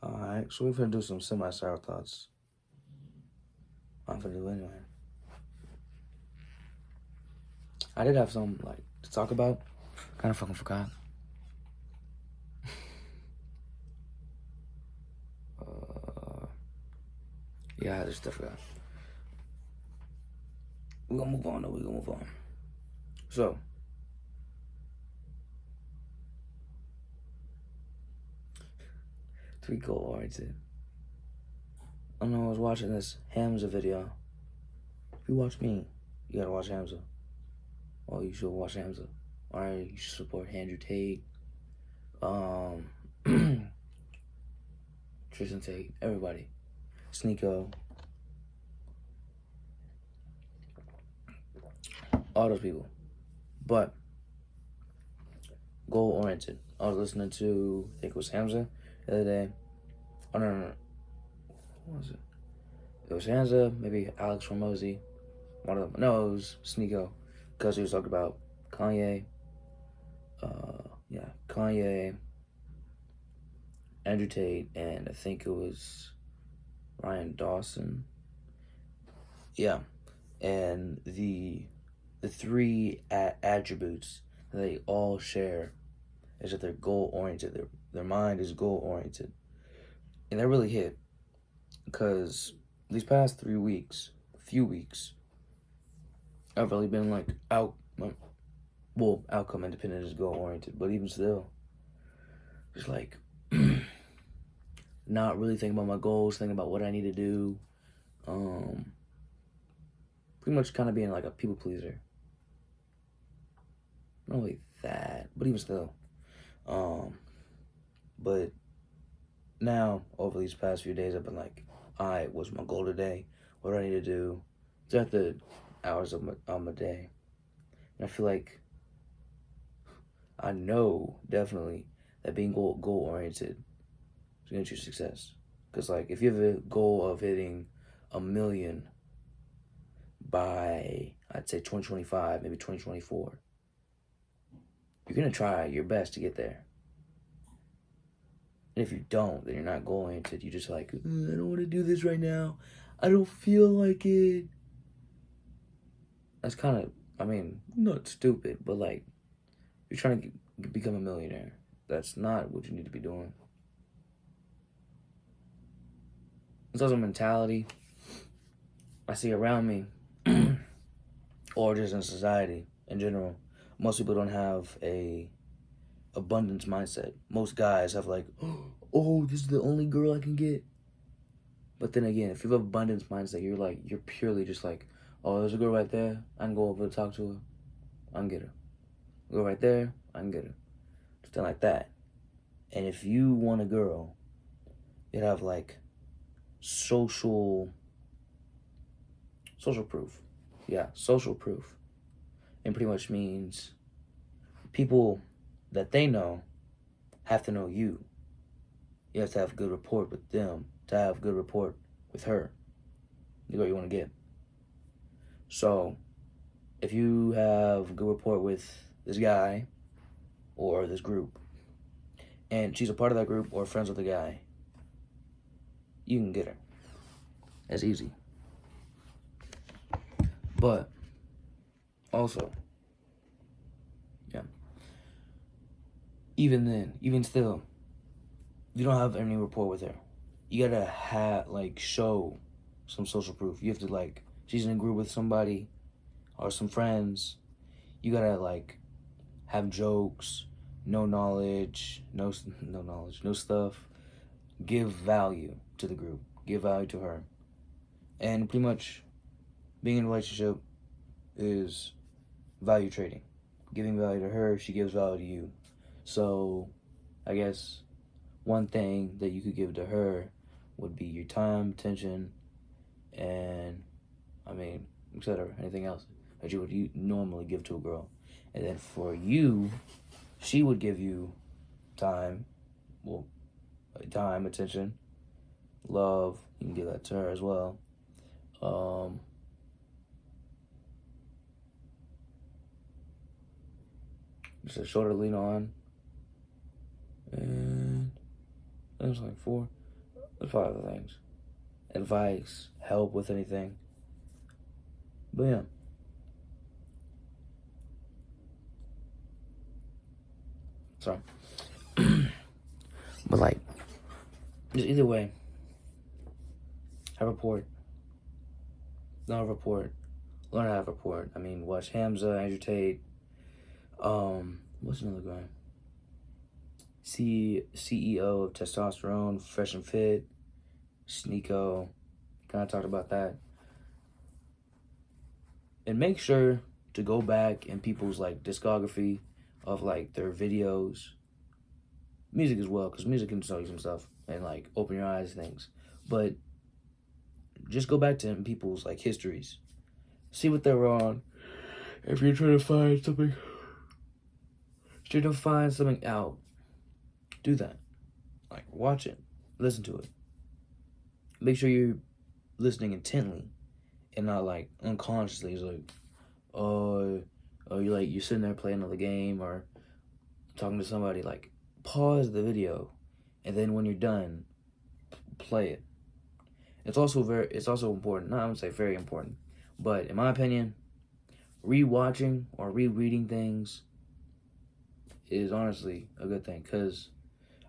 Alright, so we're gonna do some semi-sour thoughts. I'm gonna do anyway. I did have some to talk about. Kind of fucking forgot. Yeah, I just forgot. We're gonna move on though. We're gonna move on. So, three goal oriented. I know I was watching this Hamza video. If you watch me, you gotta watch Hamza. Well, you should watch Hamza. Alright, you should support Andrew Tate. Tristan Tate, everybody. Sneeko. All those people. But goal oriented. I was listening to, I think it was Hamza the other day. Oh no. What was it? It was Hamza, maybe Alex Ramosi. One of them. No, it was Sneeko. Because he was talking about Kanye. Kanye, Andrew Tate, and I think it was Ryan Dawson. Yeah. And the three attributes that they all share is that they're goal oriented. Their mind is goal oriented, and that really hit because these past 3 weeks, few weeks, I've really been outcome independent is goal oriented, but even still, just not really thinking about my goals, thinking about what I need to do. Pretty much kind of being like a people pleaser. Not really that, but even still. But now, over these past few days, I've been like, alright, what's my goal today? What do I need to do? Throughout the hours of my day. And I feel like I know definitely that being goal oriented is going to achieve success. Because if you have a goal of hitting 1 million by, I'd say 2025, maybe 2024, you're going to try your best to get there. And if you don't, then you're not goal oriented. You're just I don't want to do this right now. I don't feel like it. That's kind of, not stupid, but you're trying to become a millionaire. That's not what you need to be doing. It's also a mentality I see around me, or just in society in general. Most people don't have a abundance mindset. Most guys have oh, this is the only girl I can get. But then again, if you have abundance mindset, you're purely just oh, there's a girl right there. I can go over to talk to her. I can get her. Go right there. I can get her. Something like that. And if you want a girl, you'd have social proof. Yeah, social proof. And pretty much means people that they know have to know you. You have to have good rapport with them to have good rapport with her. The girl you want to get. So, if you have good rapport with this guy or this group, and she's a part of that group or friends with the guy, you can get her. That's easy. But also, even still, you don't have any rapport with her. You gotta show some social proof. You have to she's in a group with somebody or some friends. You gotta have jokes, no knowledge, no stuff. Give value to the group. Give value to her. And pretty much being in a relationship is value trading. Giving value to her, she gives value to you. So, I guess one thing that you could give to her would be your time, attention, and, etc. Anything else that you would normally give to a girl. And then for you, she would give you time, attention, love. You can give that to her as well. Just a shoulder to lean on. And that was 4. There's probably other things. Advice, help with anything. But yeah. Sorry. But like, just either way, have a report. Don't have a report. Learn how to have a report. I mean, watch Hamza, Andrew Tate. What's another guy? CEO of Testosterone, Fresh and Fit, Sneeko. Kind of talked about that. And make sure to go back in people's like discography of like their videos, music as well, because music can tell you some stuff and like open your eyes to things. But just go back to people's like histories, see what they're on. If you're trying to find something, out, do that. Like watch it, listen to it. Make sure you're listening intently and not like unconsciously. It's like, you're sitting there playing another game or talking to somebody. Like pause the video, and then when you're done, play it. It's also important. Not I would say very important, but in my opinion, rewatching or rereading things is honestly a good thing. Cause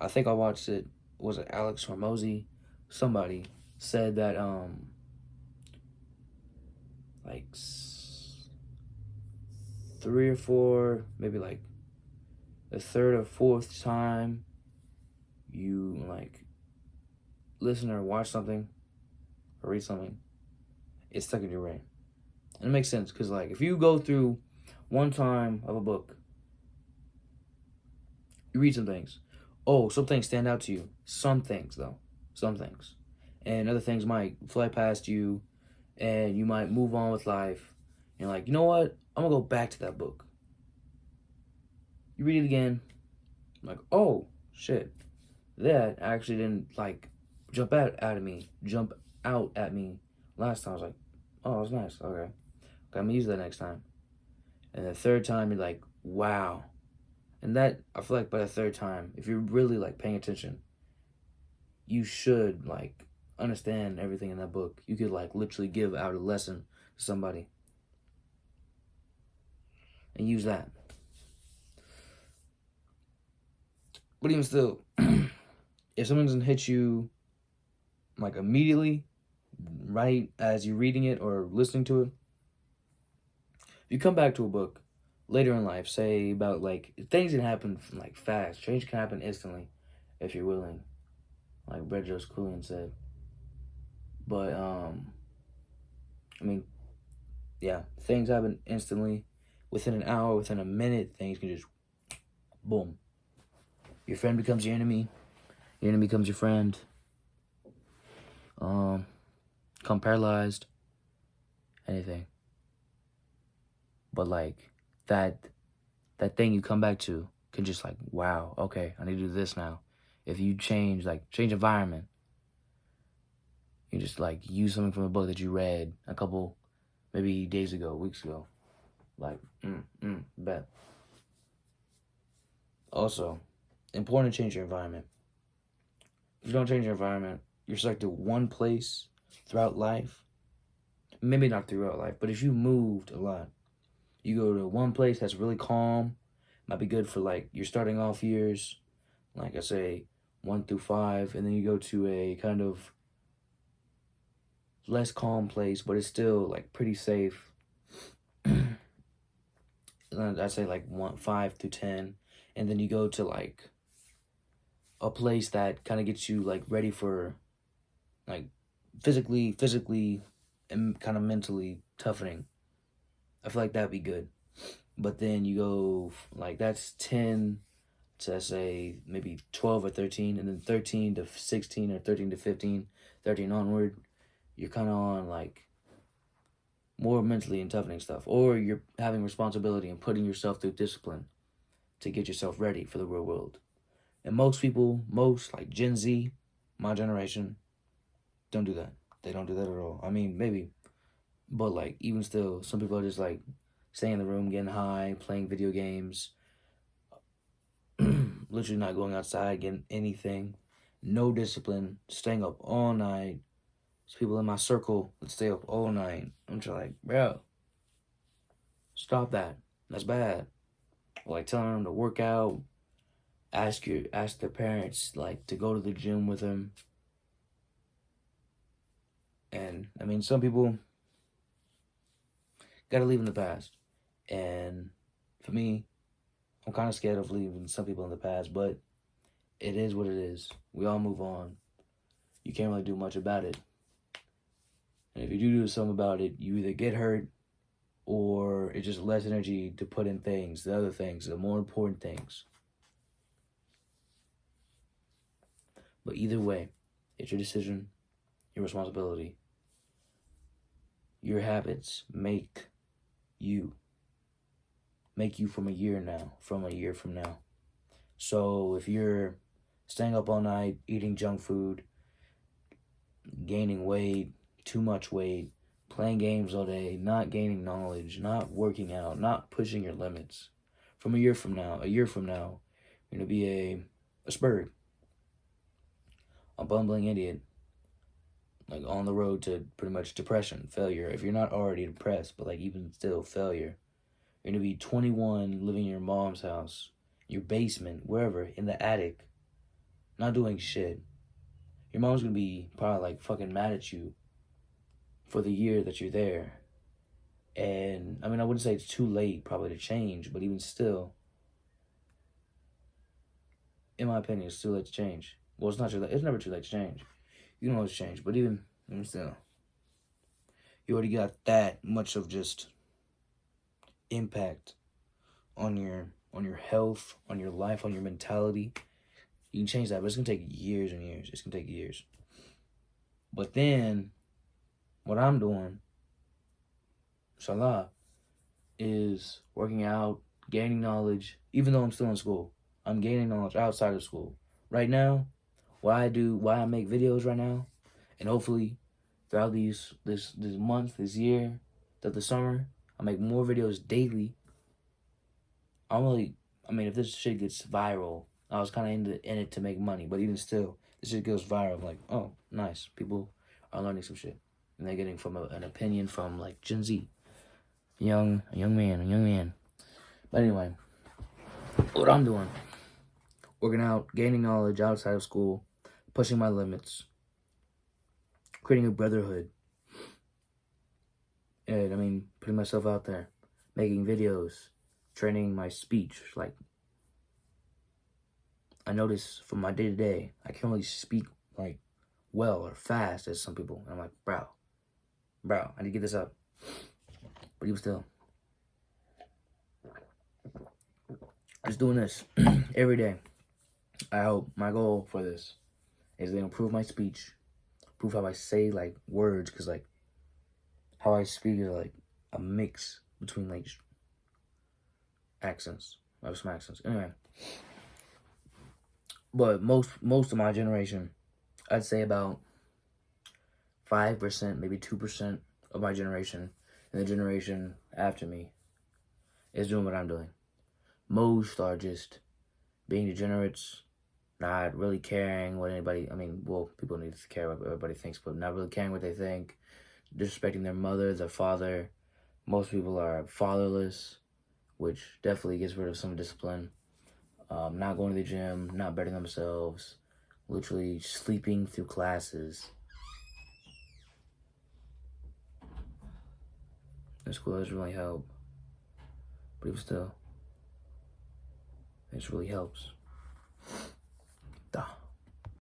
I think I watched it. Was it Alex Hormozy? Somebody said that like 3 or 4, maybe like the 3rd or 4th time you like listen or watch something or read something, it's stuck in your brain. And it makes sense because like if you go through one time of a book, you read some things. Oh, some things stand out to you. Some things though. Some things. And other things might fly past you and you might move on with life. And like, you know what? I'm gonna go back to that book. You read it again, like, oh shit. That actually didn't like jump out at me last time. I was like, oh, it was nice. Okay, I'm gonna use that next time. And the 3rd time, you're like, wow. And that, I feel like by the 3rd time, if you're really like paying attention, you should like understand everything in that book. You could like literally give out a lesson to somebody and use that. But even still, if someone doesn't hit you like immediately, right as you're reading it or listening to it, if you come back to a book later in life, say about like things can happen like fast, change can happen instantly if you're willing, like Brett Jones Coolian said. But I mean, yeah, things happen instantly. Within an hour, within a minute, things can just boom. Your friend becomes your enemy. Your enemy becomes your friend. Become paralyzed. Anything. But like that thing you come back to can just like, wow, okay, I need to do this now. If you change environment, you just like use something from a book that you read a couple maybe days ago, weeks ago. Like, bet. Also, important to change your environment. If you don't change your environment, you're stuck to one place throughout life. Maybe not throughout life, but if you moved a lot, you go to one place that's really calm, might be good for like your starting off years, like I say 1 through 5, and then you go to a kind of less calm place, but it's still like pretty safe. I say like 5 through 10, and then you go to like a place that kind of gets you like ready for like physically and kind of mentally toughening. I feel like that'd be good. But then you go like that's 10 to say maybe 12 or 13, and then 13 to 16 or 13 to 15, 13 onward, you're kind of on like more mentally and toughening stuff, or you're having responsibility and putting yourself through discipline to get yourself ready for the real world. And most people, like Gen Z, my generation, don't do that. They don't do that at all. I mean, maybe, but like even still, some people are just like staying in the room, getting high, playing video games, literally not going outside, getting anything, no discipline, staying up all night. There's people in my circle that stay up all night. I'm just like, bro, stop that. That's bad. Like telling them to work out, ask their parents like to go to the gym with them. And I mean, some people gotta leave in the past. And for me, I'm kind of scared of leaving some people in the past, but it is what it is. We all move on. You can't really do much about it. And if you do something about it, you either get hurt or it's just less energy to put in things, the other things, the more important things. But either way, it's your decision, your responsibility. Your habits make you from a year from now. So if you're staying up all night, eating junk food, gaining weight, too much weight, playing games all day, not gaining knowledge, not working out, not pushing your limits, from a year from now, you're going to be a spurg, a bumbling idiot, like on the road to pretty much depression, failure. If you're not already depressed, but like even still failure, you're going to be 21, living in your mom's house, your basement, wherever, in the attic, not doing shit. Your mom's going to be probably like fucking mad at you for the year that you're there. And I mean, I wouldn't say it's too late probably to change, but even still, in my opinion, it's too late to change. Well, it's not too late. It's never too late to change. You can always change, but even still, you already got that much of just impact on your health, on your life, on your mentality. You can change that, but it's gonna take years and years. It's gonna take years. But then, what I'm doing, inshallah, is working out, gaining knowledge. Even though I'm still in school, I'm gaining knowledge outside of school. Right now, why I make videos right now, and hopefully throughout this month, this year, throughout the summer, I make more videos daily. I mean, if this shit gets viral, I was kind of in it to make money, but even still, this shit goes viral. I'm like, oh, nice. People are learning some shit, and they're getting from an opinion from like Gen Z, a young man. But anyway, what I'm doing, working out, gaining knowledge outside of school, pushing my limits, creating a brotherhood, and I mean, putting myself out there, making videos, training my speech. Like, I notice from my day-to-day, I can't really speak like well or fast as some people. And I'm like, bro, I need to get this up. But even still, just doing this every day. I hope my goal for this is to improve my speech, improve how I say like words, because like how I speak is like a mix between like accents. I have some accents. Anyway, but most of my generation, I'd say about 5%, maybe 2% of my generation, and the generation after me, is doing what I'm doing. Most are just being degenerates, not really caring what anybody, I mean, well, people need to care what everybody thinks, but not really caring what they think, disrespecting their mother, their father. Most people are fatherless, which definitely gets rid of some discipline. Not going to the gym, not bettering themselves, literally sleeping through classes. The school doesn't really help, but even still, it just really helps.